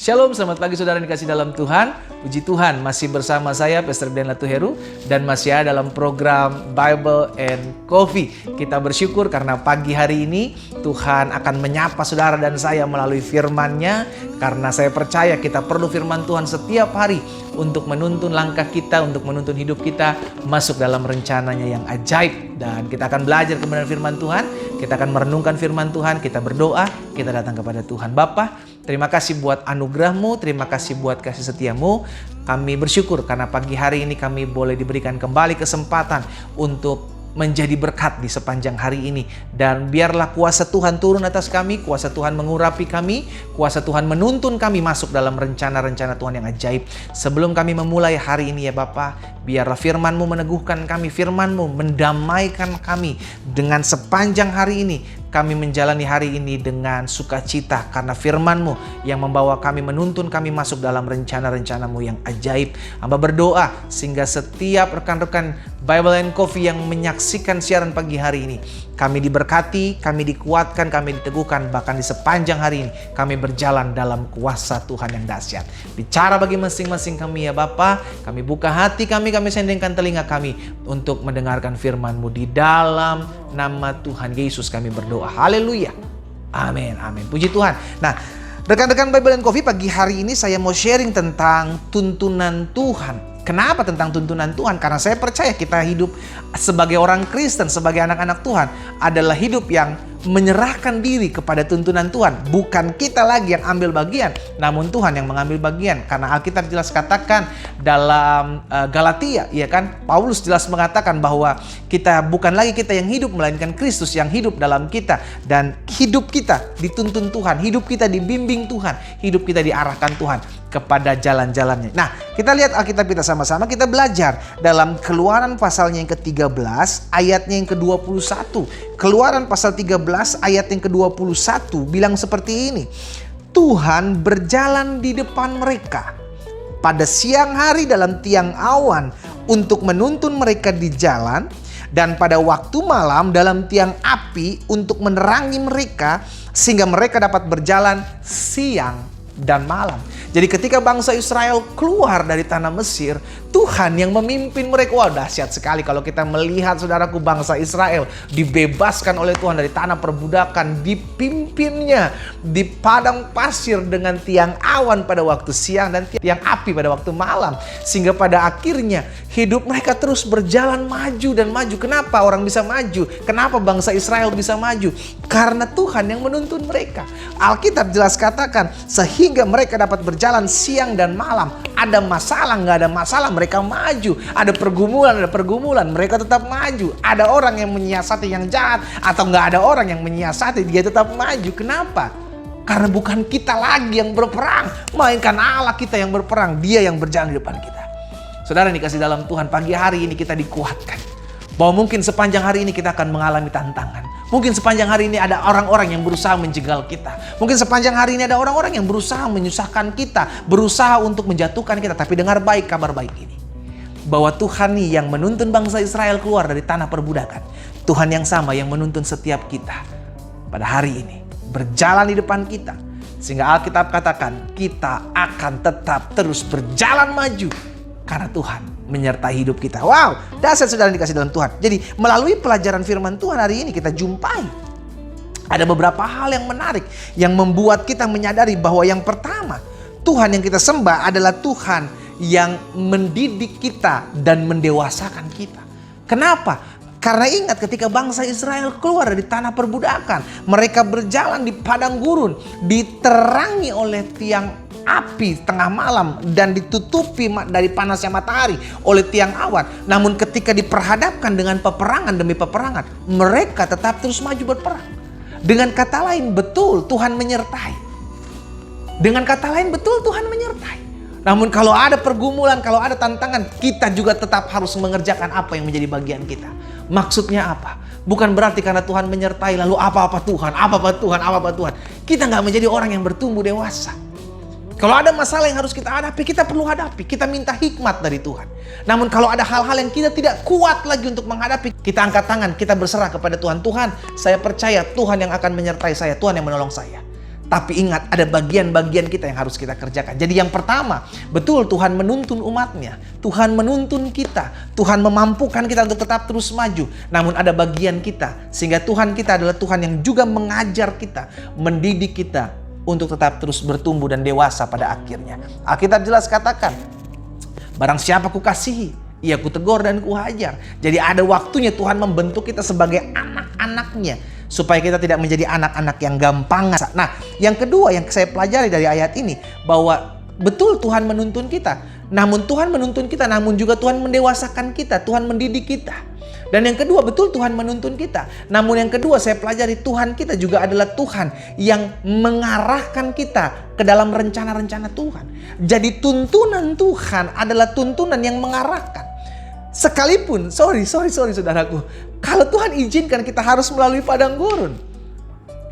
Shalom, selamat pagi saudara yang dikasih dalam Tuhan. Puji Tuhan, masih bersama saya, Pastor Glenn Latuheru, dan masih ada dalam program Bible and Coffee. Kita bersyukur karena pagi hari ini Tuhan akan menyapa saudara dan saya melalui firman-Nya. Karena saya percaya kita perlu firman Tuhan setiap hari untuk menuntun langkah kita, untuk menuntun hidup kita masuk dalam rencananya yang ajaib. Dan kita akan belajar kebenaran firman Tuhan, kita akan merenungkan firman Tuhan, kita berdoa, kita datang kepada Tuhan. Bapa, terima kasih buat anugerah-Mu, terima kasih buat kasih setia-Mu. Kami bersyukur karena pagi hari ini kami boleh diberikan kembali kesempatan untuk menjadi berkat di sepanjang hari ini. Dan biarlah kuasa Tuhan turun atas kami, kuasa Tuhan mengurapi kami, kuasa Tuhan menuntun kami masuk dalam rencana-rencana Tuhan yang ajaib. Sebelum kami memulai hari ini ya Bapa, biarlah firman-Mu meneguhkan kami, firman-Mu mendamaikan kami dengan sepanjang hari ini. Kami menjalani hari ini dengan sukacita karena firman-Mu yang membawa kami, menuntun kami masuk dalam rencana-rencana-Mu yang ajaib. Hamba berdoa sehingga setiap rekan-rekan Bible and Coffee yang menyaksikan siaran pagi hari ini, kami diberkati, kami dikuatkan, kami diteguhkan, bahkan di sepanjang hari ini kami berjalan dalam kuasa Tuhan yang dahsyat. Bicara bagi masing-masing kami ya Bapa, kami buka hati kami sendingkan telinga kami untuk mendengarkan firman-Mu. Di dalam nama Tuhan Yesus kami berdoa. Haleluya. Amin, amin. Puji Tuhan. Nah, rekan-rekan Bible and Coffee, pagi hari ini saya mau sharing tentang tuntunan Tuhan. Kenapa tentang tuntunan Tuhan? Karena saya percaya kita hidup sebagai orang Kristen, sebagai anak-anak Tuhan adalah hidup yang menyerahkan diri kepada tuntunan Tuhan. Bukan kita lagi yang ambil bagian, namun Tuhan yang mengambil bagian. Karena Alkitab jelas katakan dalam Galatia, ya kan? Paulus jelas mengatakan bahwa kita bukan lagi kita yang hidup, melainkan Kristus yang hidup dalam kita. Dan hidup kita dituntun Tuhan, hidup kita dibimbing Tuhan, hidup kita diarahkan Tuhan kepada jalan-jalannya. Nah, kita lihat Alkitab kita sama-sama, kita belajar dalam Keluaran pasalnya yang ke-13, ayatnya yang ke-21. Keluaran pasal 13 ayat yang ke-21 bilang seperti ini. Tuhan berjalan di depan mereka pada siang hari dalam tiang awan untuk menuntun mereka di jalan, dan pada waktu malam dalam tiang api untuk menerangi mereka sehingga mereka dapat berjalan siang dan malam. Jadi ketika bangsa Israel keluar dari tanah Mesir, Tuhan yang memimpin mereka. Wah, dahsyat sekali kalau kita melihat saudaraku, bangsa Israel dibebaskan oleh Tuhan dari tanah perbudakan, dipimpinnya di padang pasir dengan tiang awan pada waktu siang dan tiang api pada waktu malam. Sehingga pada akhirnya hidup mereka terus berjalan maju dan maju. Kenapa orang bisa maju? Kenapa bangsa Israel bisa maju? Karena Tuhan yang menuntun mereka. Alkitab jelas katakan sehingga mereka dapat berjalan siang dan malam. Ada masalah, nggak ada masalah, mereka maju. Ada pergumulan, mereka tetap maju. Ada orang yang menyiasati yang jahat, atau nggak ada orang yang menyiasati, dia tetap maju. Kenapa? Karena bukan kita lagi yang berperang, melainkan Allah kita yang berperang. Dia yang berjalan di depan kita. Saudara yang dikasih dalam Tuhan, pagi hari ini kita dikuatkan bahwa mungkin sepanjang hari ini kita akan mengalami tantangan. Mungkin sepanjang hari ini ada orang-orang yang berusaha menjegal kita. Mungkin sepanjang hari ini ada orang-orang yang berusaha menyusahkan kita, berusaha untuk menjatuhkan kita. Tapi dengar baik kabar baik ini, bahwa Tuhan nih yang menuntun bangsa Israel keluar dari tanah perbudakan. Tuhan yang sama yang menuntun setiap kita pada hari ini, berjalan di depan kita. Sehingga Alkitab katakan kita akan tetap terus berjalan maju karena Tuhan menyertai hidup kita. Wow, dahsyat saudara dikasih dalam Tuhan. Jadi melalui pelajaran firman Tuhan hari ini kita jumpai ada beberapa hal yang menarik yang membuat kita menyadari bahwa yang pertama, Tuhan yang kita sembah adalah Tuhan yang mendidik kita dan mendewasakan kita. Kenapa? Karena ingat ketika bangsa Israel keluar dari tanah perbudakan, mereka berjalan di padang gurun, diterangi oleh tiang api tengah malam dan ditutupi dari panasnya matahari oleh tiang awan. Namun ketika diperhadapkan dengan peperangan demi peperangan, mereka tetap terus maju berperang. Dengan kata lain, betul Tuhan menyertai. Dengan kata lain, betul Tuhan menyertai. Namun kalau ada pergumulan, kalau ada tantangan, kita juga tetap harus mengerjakan apa yang menjadi bagian kita. Maksudnya apa? Bukan berarti karena Tuhan menyertai lalu apa-apa Tuhan. Kita nggak menjadi orang yang bertumbuh dewasa. Kalau ada masalah yang harus kita hadapi, kita perlu hadapi. Kita minta hikmat dari Tuhan. Namun kalau ada hal-hal yang kita tidak kuat lagi untuk menghadapi, kita angkat tangan, kita berserah kepada Tuhan. Tuhan, saya percaya Tuhan yang akan menyertai saya, Tuhan yang menolong saya. Tapi ingat, ada bagian-bagian kita yang harus kita kerjakan. Jadi yang pertama, betul Tuhan menuntun umatnya. Tuhan menuntun kita. Tuhan memampukan kita untuk tetap terus maju. Namun ada bagian kita. Sehingga Tuhan kita adalah Tuhan yang juga mengajar kita, mendidik kita untuk tetap terus bertumbuh dan dewasa pada akhirnya. Alkitab jelas katakan, barang siapa kukasihi, ia kutegur dan kuhajar. Jadi ada waktunya Tuhan membentuk kita sebagai anak-anaknya, supaya kita tidak menjadi anak-anak yang gampangan. Nah, yang kedua yang saya pelajari dari ayat ini, bahwa betul Tuhan menuntun kita. Namun Tuhan menuntun kita, namun juga Tuhan mendewasakan kita, Tuhan mendidik kita. Dan yang kedua, betul Tuhan menuntun kita. Namun yang kedua saya pelajari, Tuhan kita juga adalah Tuhan yang mengarahkan kita ke dalam rencana-rencana Tuhan. Jadi tuntunan Tuhan adalah tuntunan yang mengarahkan. Sekalipun, sorry saudaraku, kalau Tuhan izinkan kita harus melalui padang gurun,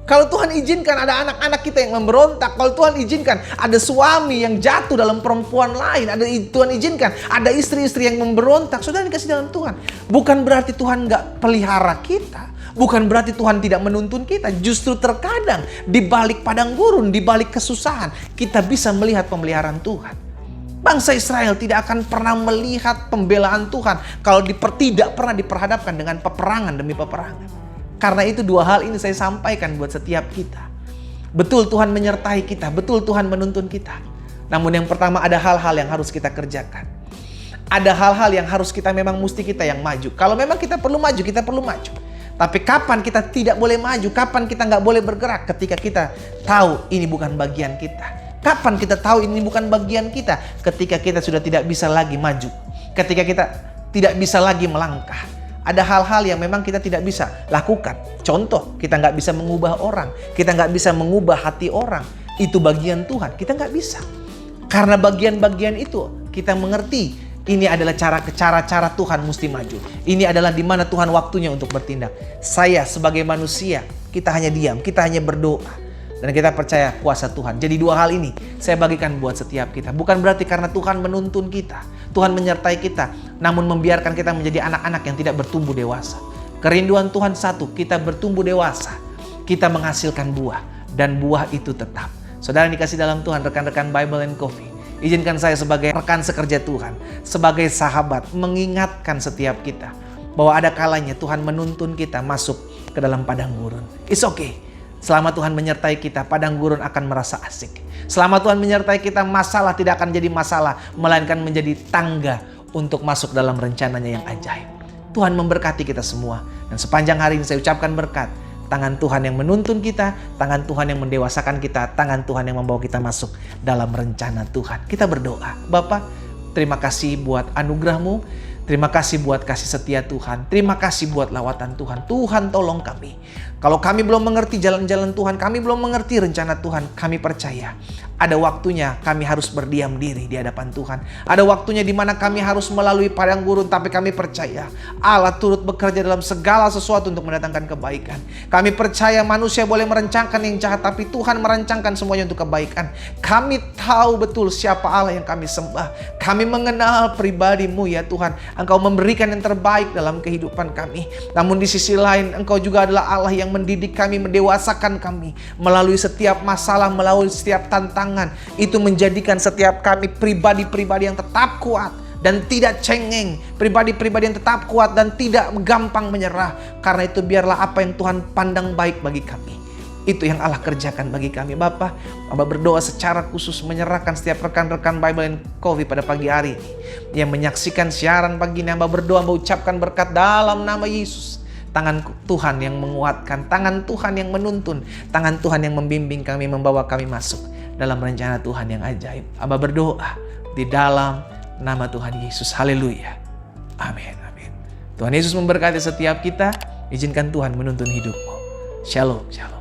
kalau Tuhan izinkan ada anak-anak kita yang memberontak, kalau Tuhan izinkan ada suami yang jatuh dalam perempuan lain, Tuhan izinkan ada istri-istri yang memberontak, saudara dikasih dalam Tuhan, bukan berarti Tuhan gak pelihara kita, bukan berarti Tuhan tidak menuntun kita. Justru terkadang di balik padang gurun, di balik kesusahan, kita bisa melihat pemeliharaan Tuhan. Bangsa Israel tidak akan pernah melihat pembelaan Tuhan kalau tidak pernah diperhadapkan dengan peperangan demi peperangan. Karena itu dua hal ini saya sampaikan buat setiap kita. Betul Tuhan menyertai kita, betul Tuhan menuntun kita. Namun yang pertama, ada hal-hal yang harus kita kerjakan. Ada hal-hal yang harus kita memang mesti kita yang maju. Kalau memang kita perlu maju, kita perlu maju. Tapi kapan kita tidak boleh maju, kapan kita nggak boleh bergerak? Ketika kita tahu ini bukan bagian kita. Kapan kita tahu ini bukan bagian kita? Ketika kita sudah tidak bisa lagi maju. Ketika kita tidak bisa lagi melangkah. Ada hal-hal yang memang kita tidak bisa lakukan. Contoh, kita nggak bisa mengubah orang. Kita nggak bisa mengubah hati orang. Itu bagian Tuhan. Kita nggak bisa. Karena bagian-bagian itu kita mengerti. Ini adalah cara-cara Tuhan mesti maju. Ini adalah di mana Tuhan waktunya untuk bertindak. Saya sebagai manusia, kita hanya diam. Kita hanya berdoa. Dan kita percaya kuasa Tuhan. Jadi dua hal ini saya bagikan buat setiap kita. Bukan berarti karena Tuhan menuntun kita, Tuhan menyertai kita, namun membiarkan kita menjadi anak-anak yang tidak bertumbuh dewasa. Kerinduan Tuhan satu, kita bertumbuh dewasa. Kita menghasilkan buah. Dan buah itu tetap. Saudara yang dikasih dalam Tuhan, rekan-rekan Bible and Coffee, izinkan saya sebagai rekan sekerja Tuhan, sebagai sahabat, mengingatkan setiap kita bahwa ada kalanya Tuhan menuntun kita masuk ke dalam padang gurun. It's okay. Selama Tuhan menyertai kita, padang gurun akan merasa asik. Selama Tuhan menyertai kita, masalah tidak akan jadi masalah, melainkan menjadi tangga untuk masuk dalam rencananya yang ajaib. Tuhan memberkati kita semua. Dan sepanjang hari ini saya ucapkan berkat. Tangan Tuhan yang menuntun kita, tangan Tuhan yang mendewasakan kita, tangan Tuhan yang membawa kita masuk dalam rencana Tuhan. Kita berdoa. Bapa, terima kasih buat anugerah-Mu. Terima kasih buat kasih setia Tuhan. Terima kasih buat lawatan Tuhan. Tuhan tolong kami. Kalau kami belum mengerti jalan-jalan Tuhan, kami belum mengerti rencana Tuhan, kami percaya ada waktunya kami harus berdiam diri di hadapan Tuhan. Ada waktunya di mana kami harus melalui padang gurun, tapi kami percaya Allah turut bekerja dalam segala sesuatu untuk mendatangkan kebaikan. Kami percaya manusia boleh merencanakan yang jahat, tapi Tuhan merancangkan semuanya untuk kebaikan. Kami tahu betul siapa Allah yang kami sembah. Kami mengenal pribadi-Mu ya Tuhan. Engkau memberikan yang terbaik dalam kehidupan kami. Namun di sisi lain, Engkau juga adalah Allah yang mendidik kami, mendewasakan kami melalui setiap masalah, melalui setiap tantangan. Itu menjadikan setiap kami pribadi-pribadi yang tetap kuat dan tidak cengeng, pribadi-pribadi yang tetap kuat dan tidak gampang menyerah. Karena itu biarlah apa yang Tuhan pandang baik bagi kami, itu yang Allah kerjakan bagi kami. Bapa, Amba berdoa secara khusus menyerahkan setiap rekan-rekan Bible and Coffee pada pagi hari ini yang menyaksikan siaran pagi ini. Amba berdoa, Amba ucapkan berkat dalam nama Yesus. Tangan Tuhan yang menguatkan, tangan Tuhan yang menuntun, tangan Tuhan yang membimbing kami, membawa kami masuk dalam rencana Tuhan yang ajaib. Amba berdoa di dalam nama Tuhan Yesus. Haleluya. Amin. Amin. Tuhan Yesus memberkati setiap kita. Izinkan Tuhan menuntun hidupmu. Shalom. Shalom.